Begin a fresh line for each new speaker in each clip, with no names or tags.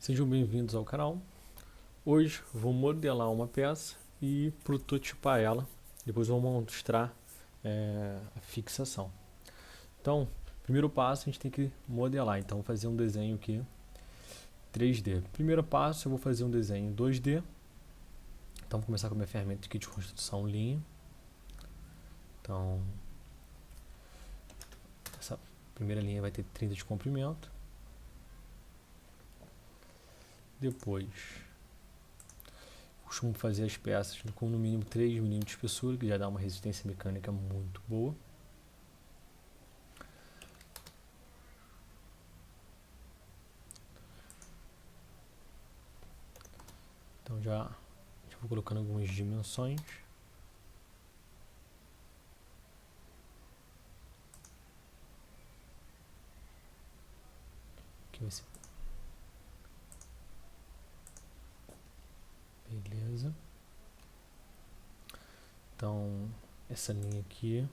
Sejam bem-vindos ao canal. Hoje vou modelar uma peça e prototipar ela. Depois vou mostrar a fixação. Então, primeiro passo a gente tem que modelar. Então, vou fazer um desenho aqui 3D. Primeiro passo eu vou fazer um desenho 2D. Então, vou começar com a minha ferramenta aqui de construção linha. Então, essa primeira linha vai ter 30 de comprimento. Depois, costumo fazer as peças com no mínimo 3 mm de espessura, que já dá uma resistência mecânica muito boa. Então já vou colocando algumas dimensões. Aqui vai ser. Beleza. Então, essa linha aqui,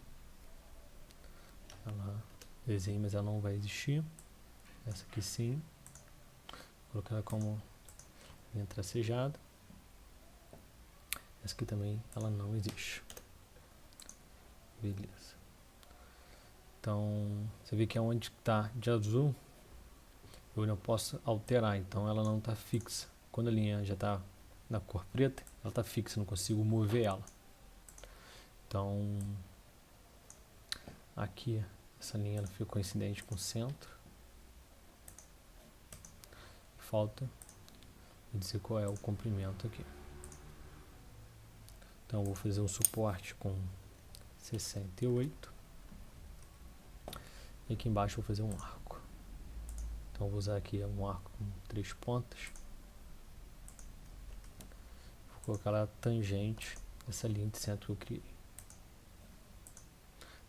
ela desenha, mas ela não vai existir. Essa aqui sim. Vou colocar ela como linha tracejada. Essa aqui também, ela não existe. Beleza. Então, você vê que onde está de azul, eu não posso alterar, então ela não está fixa. Quando a linha já está na cor preta, ela está fixa, não consigo mover ela. Então, aqui, essa linha ela fica coincidente com o centro. Falta dizer qual é o comprimento aqui. Então, eu vou fazer um suporte com 68. E aqui embaixo eu vou fazer um arco. Então, eu vou usar aqui um arco com 3 pontas. Vou colocar lá tangente essa linha de centro que eu criei.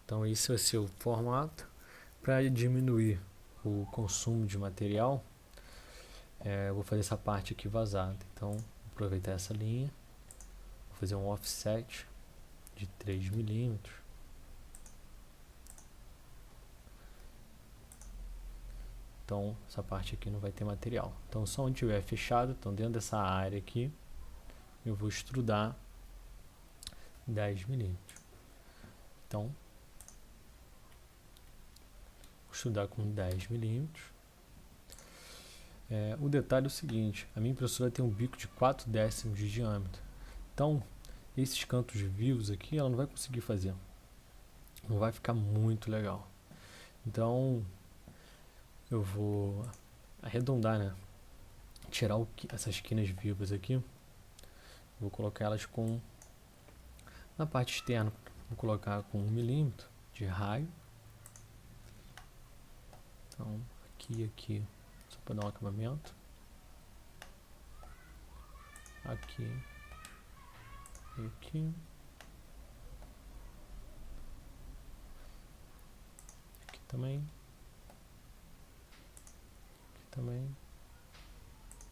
Então, esse vai ser o formato. Para diminuir o consumo de material, eu vou fazer essa parte aqui vazada. Então, vou aproveitar essa linha. Vou fazer um offset de 3 mm. Então, essa parte aqui não vai ter material. Então, só onde tiver fechado, então dentro dessa área aqui, eu vou extrudar 10 mm. Então, vou extrudar com 10 mm. O detalhe é o seguinte, a minha impressora tem um bico de 4/10 de diâmetro. Então, esses cantos vivos aqui, ela não vai conseguir fazer. Não vai ficar muito legal. Então, eu vou arredondar, né? Tirar essas quinas vivas aqui. Vou colocar elas na parte externa. Vou colocar com 1 mm de raio. Então, aqui, só para dar um acabamento. Aqui. E aqui. Aqui também. Aqui também.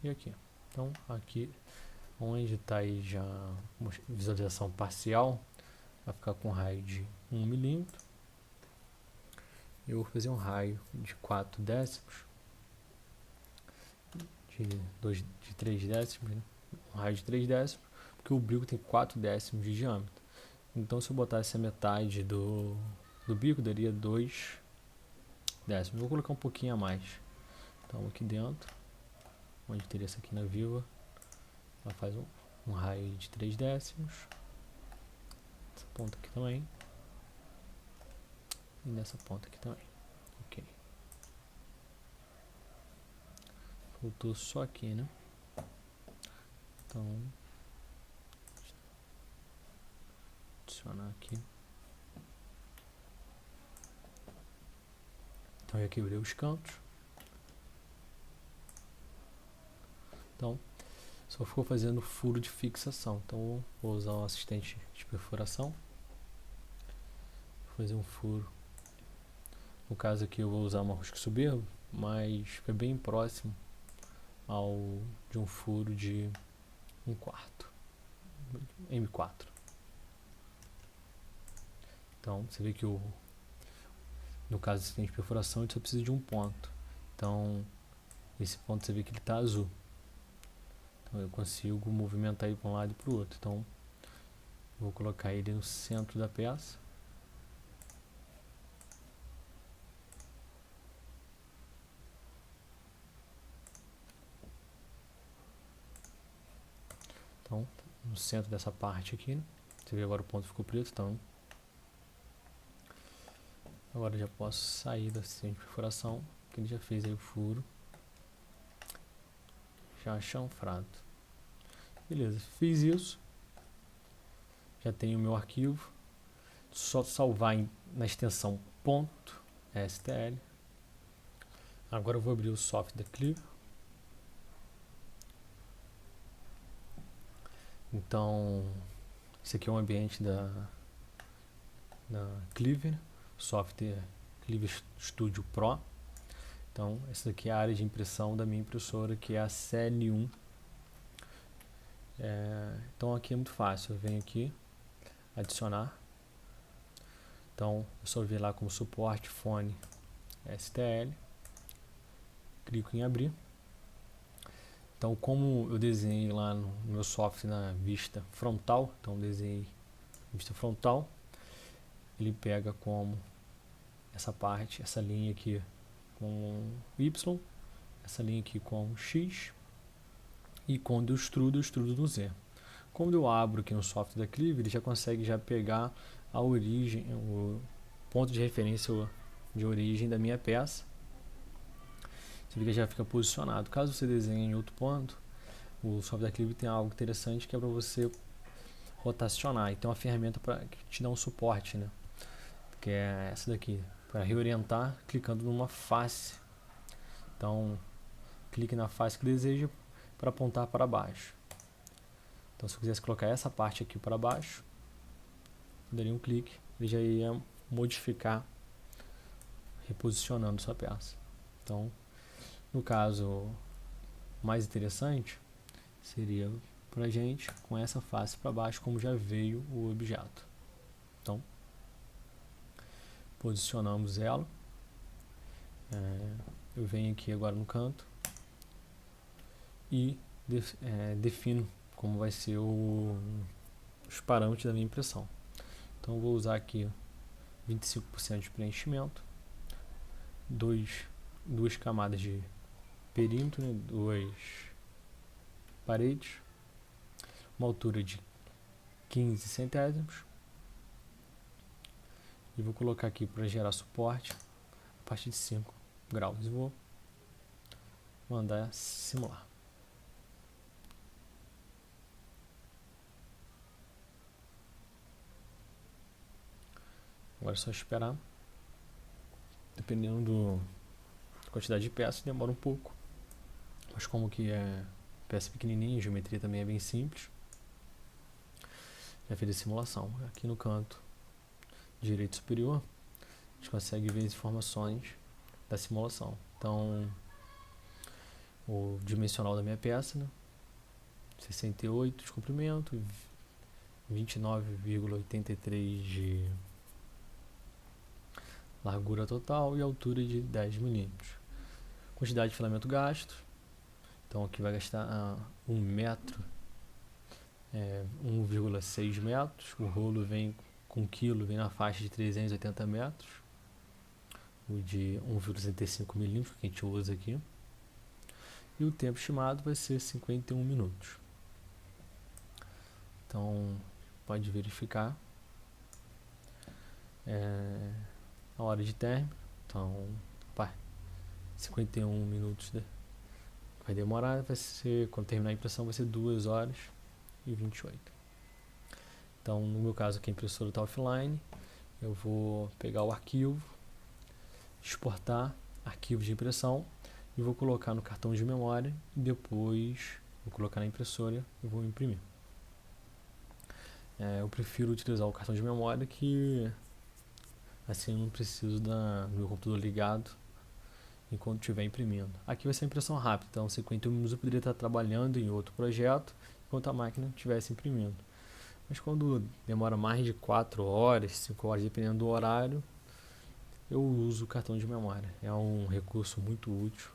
E aqui. Então, aqui, onde está aí já uma visualização parcial, vai ficar com raio de 1 mm. Eu vou fazer um raio de 4/10, de 3/10, né? Um raio de 3/10, porque o bico tem 4/10 de diâmetro. Então, se eu botasse a metade do bico, daria 2/10. Vou colocar um pouquinho a mais. Então, aqui dentro, onde teria essa quina viva, ela faz um raio de 3/10. Essa ponta aqui também. E nessa ponta aqui também. Ok. Faltou só aqui, né? Então, adicionar aqui. Então, eu já quebrei os cantos. Então, só ficou fazendo furo de fixação. Então, vou usar um assistente de perfuração. Vou fazer um furo. No caso aqui eu vou usar uma rosca soberba, mas fica bem próximo de um furo de 1/4 M4. Então você vê que no caso do assistente de perfuração, ele só precisa de um ponto. Então esse ponto você vê que ele está azul. eu consigo movimentar ele para um lado e para o outro. Então vou colocar ele no centro da peça. Então, no centro dessa parte aqui, né? Você vê agora o ponto ficou preto, então agora eu já posso sair da assistente de perfuração, que ele já fez aí o furo, já chanfrado. Beleza, fiz isso, já tenho o meu arquivo, só salvar na extensão .stl. Agora eu vou abrir o software Cleaver. Então, esse aqui é o ambiente da Cleaver, software Cleaver Studio Pro. Então, essa aqui é a área de impressão da minha impressora, que é a CL1. Então aqui é muito fácil, eu venho aqui, adicionar. Então, eu só vir lá como suporte, fone, STL. Clico em abrir. Então, como eu desenhei lá no meu software na vista frontal, então desenhei vista frontal, ele pega como essa parte, essa linha aqui com Y, essa linha aqui com X, e quando eu extrudo no Z. Quando eu abro aqui no software da Cleaver, ele já consegue já pegar a origem, o ponto de referência de origem da minha peça. Você vê que já fica posicionado. Caso você desenhe em outro ponto, o software da Cleaver tem algo interessante que é para você rotacionar. E tem uma ferramenta que te dá um suporte, né? Que é essa daqui, para reorientar clicando numa face. Então, clique na face que deseja para apontar para baixo. Então, se eu quisesse colocar essa parte aqui para baixo, eu daria um clique, ele já ia modificar, reposicionando sua peça. Então, no caso mais interessante, seria para a gente com essa face para baixo, como já veio o objeto. Então, posicionamos ela. Eu venho aqui agora no canto e defino como vai ser os parâmetros da minha impressão. Então eu vou usar aqui 25% de preenchimento, duas camadas de perímetro, né, duas paredes, uma altura de 15 centésimos, e vou colocar aqui para gerar suporte a partir de 5 graus e vou mandar simular. Agora é só esperar. Dependendo da quantidade de peças, demora um pouco. Mas como que é peça pequenininha, a geometria também é bem simples. Já fiz a simulação. Aqui no canto direito superior, a gente consegue ver as informações da simulação. Então, o dimensional da minha peça, né? 68 de comprimento, 29,83 de largura total e altura de 10 milímetros. Quantidade de filamento gasto, então aqui vai gastar 1 metro, 1,6 metros. O rolo vem com quilo, vem na faixa de 380 metros, o de 1,65 milímetros que a gente usa aqui, e o tempo estimado vai ser 51 minutos. Então pode verificar a hora de término. Então 51 minutos vai demorar, vai ser, quando terminar a impressão vai ser 2 horas e 28. Então no meu caso aqui a impressora está offline, eu vou pegar o arquivo, exportar arquivo de impressão e vou colocar no cartão de memória e depois vou colocar na impressora e vou imprimir. Eu prefiro utilizar o cartão de memória, que assim eu não preciso do meu computador ligado enquanto estiver imprimindo. Aqui vai ser impressão rápida, então 51 minutos eu poderia estar trabalhando em outro projeto enquanto a máquina estivesse imprimindo. Mas quando demora mais de 4 horas, 5 horas, dependendo do horário, eu uso o cartão de memória. É um recurso muito útil.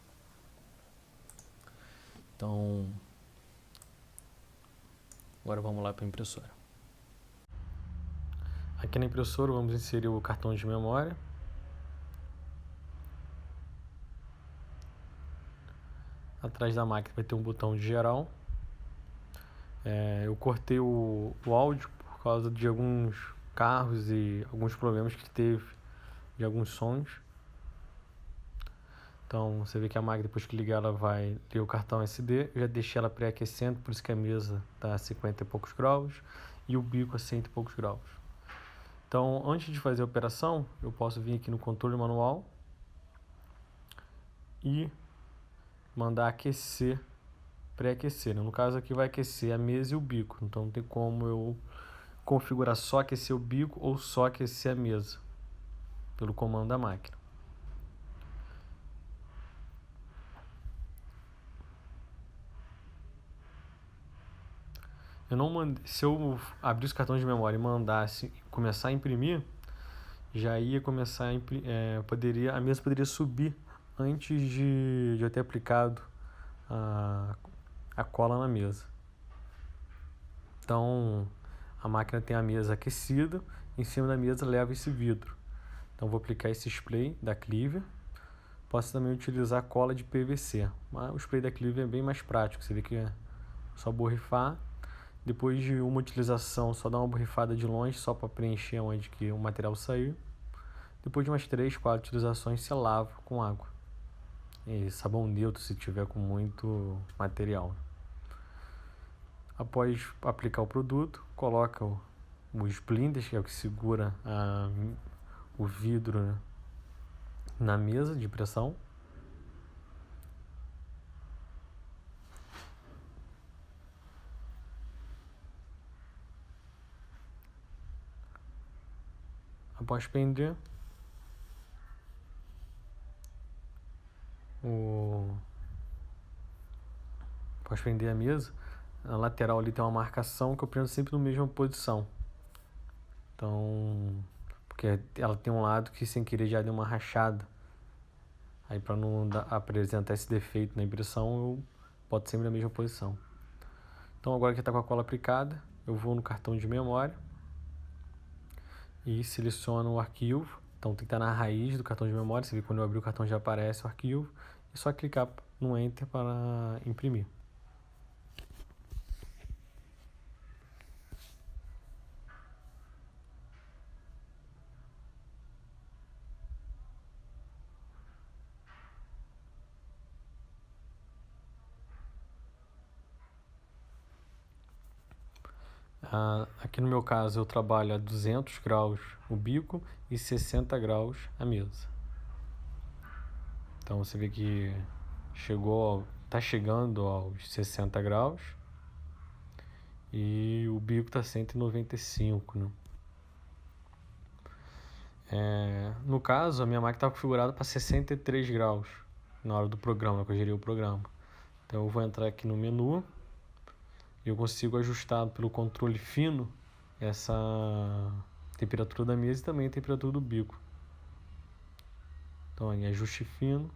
Então, Agora vamos lá para a impressora. Aqui na impressora vamos inserir o cartão de memória. Atrás da máquina vai ter um botão de geral. Eu cortei o áudio por causa de alguns carros e alguns problemas que teve de alguns sons. Então você vê que a máquina, depois que ligar, ela vai ler o cartão SD. Eu já deixei ela pré-aquecendo, por isso que a mesa está a 50 e poucos graus e o bico a 100 e poucos graus. Então, antes de fazer a operação, eu posso vir aqui no controle manual e mandar aquecer, pré-aquecer. No caso aqui vai aquecer a mesa e o bico, então não tem como eu configurar só aquecer o bico ou só aquecer a mesa pelo comando da máquina. Se eu abrisse o cartão de memória e mandasse começar a imprimir, já ia começar a a mesa poderia subir antes de eu ter aplicado a cola na mesa. Então a máquina tem a mesa aquecida, em cima da mesa leva esse vidro. Então vou aplicar esse spray da Cliver. Posso também utilizar cola de PVC, mas o spray da Cliver é bem mais prático. Você vê que é só borrifar. Depois de uma utilização, só dá uma borrifada de longe, só para preencher onde que o material saiu. Depois de umas 3, 4 utilizações, você lava com água. E sabão neutro se tiver com muito material. Após aplicar o produto, coloca os blinders, que é o que segura o vidro, né, na mesa de pressão. Após prender a mesa, a lateral ali tem uma marcação que eu prendo sempre na mesma posição. Então, porque ela tem um lado que sem querer já deu uma rachada. Aí para não apresentar esse defeito na impressão, eu boto sempre na mesma posição. Então agora que está com a cola aplicada, eu vou no cartão de memória e seleciono o arquivo. Então tem que estar na raiz do cartão de memória. Você vê que quando eu abrir o cartão já aparece o arquivo. É só clicar no Enter para imprimir. Aqui no meu caso eu trabalho a 200 graus o bico e 60 graus a mesa. Então você vê que está chegando aos 60 graus e o bico está 195, né? No caso, a minha máquina está configurada para 63 graus na hora do programa, que eu gerei o programa. Então eu vou entrar aqui no menu e eu consigo ajustar pelo controle fino essa temperatura da mesa e também a temperatura do bico. Então em ajuste fino,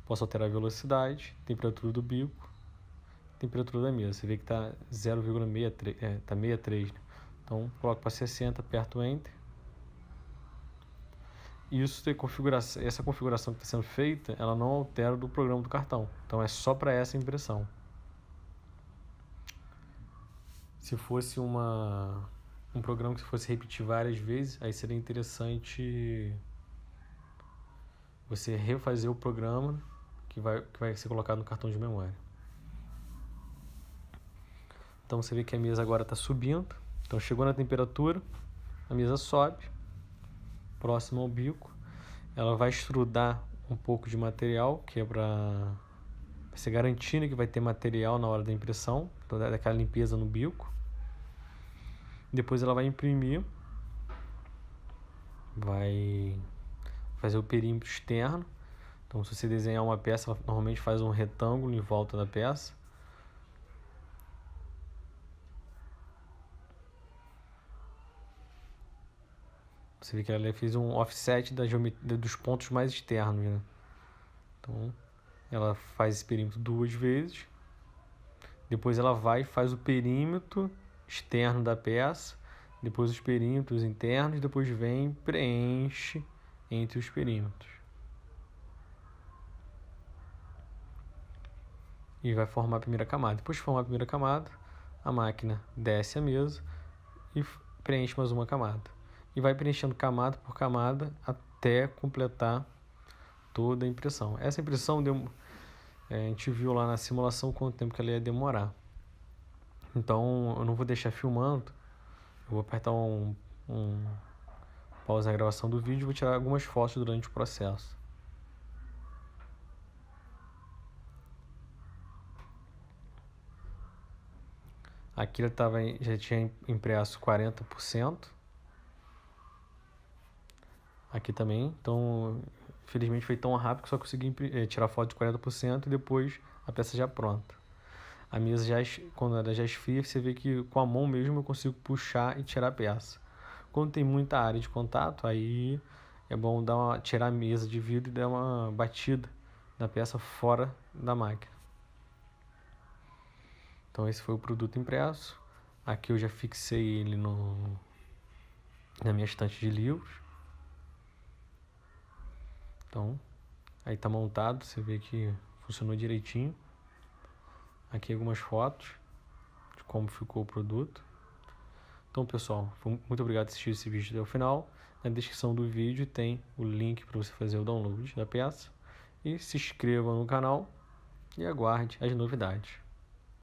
posso alterar a velocidade, temperatura do bico, temperatura da mesa. Você vê que está 0,63, está 63, né? Então coloco para 60, aperto Enter. Essa configuração que está sendo feita, ela não altera do programa do cartão. Então é só para essa impressão. Se fosse um programa que fosse repetir várias vezes, aí seria interessante você refazer o programa que vai ser colocado no cartão de memória. Então você vê que a mesa agora está subindo. Então chegou na temperatura, a mesa sobe, próximo ao bico. Ela vai extrudar um pouco de material, que é para você garantir que vai ter material na hora da impressão, daquela limpeza no bico. Depois ela vai imprimir, vai fazer o perímetro externo. Então se você desenhar uma peça, ela normalmente faz um retângulo em volta da peça. Você vê que ela fez um offset dos pontos mais externos, né? Então ela faz esse perímetro 2 vezes. Depois ela vai e faz o perímetro externo da peça, depois os perímetros internos, depois vem e preenche entre os perímetros. E vai formar a primeira camada. Depois de formar a primeira camada, a máquina desce a mesa e preenche mais uma camada. E vai preenchendo camada por camada até completar toda a impressão. Essa impressão a gente viu lá na simulação quanto tempo que ela ia demorar. Então eu não vou deixar filmando. Eu vou apertar um pause na gravação do vídeo e vou tirar algumas fotos durante o processo. Aqui ele já tinha impresso 40%. Aqui também. Então, infelizmente foi tão rápido que só consegui tirar foto de 40% e depois a peça já pronta. A mesa, quando ela já esfria, você vê que com a mão mesmo eu consigo puxar e tirar a peça. Quando tem muita área de contato, aí é bom tirar a mesa de vidro e dar uma batida na peça fora da máquina. Então esse foi o produto impresso. Aqui eu já fixei ele na minha estante de livros. Então, aí tá montado, você vê que funcionou direitinho. Aqui algumas fotos de como ficou o produto. Então, pessoal, muito obrigado por assistir esse vídeo até o final. Na descrição do vídeo tem o link para você fazer o download da peça. E se inscreva no canal e aguarde as novidades.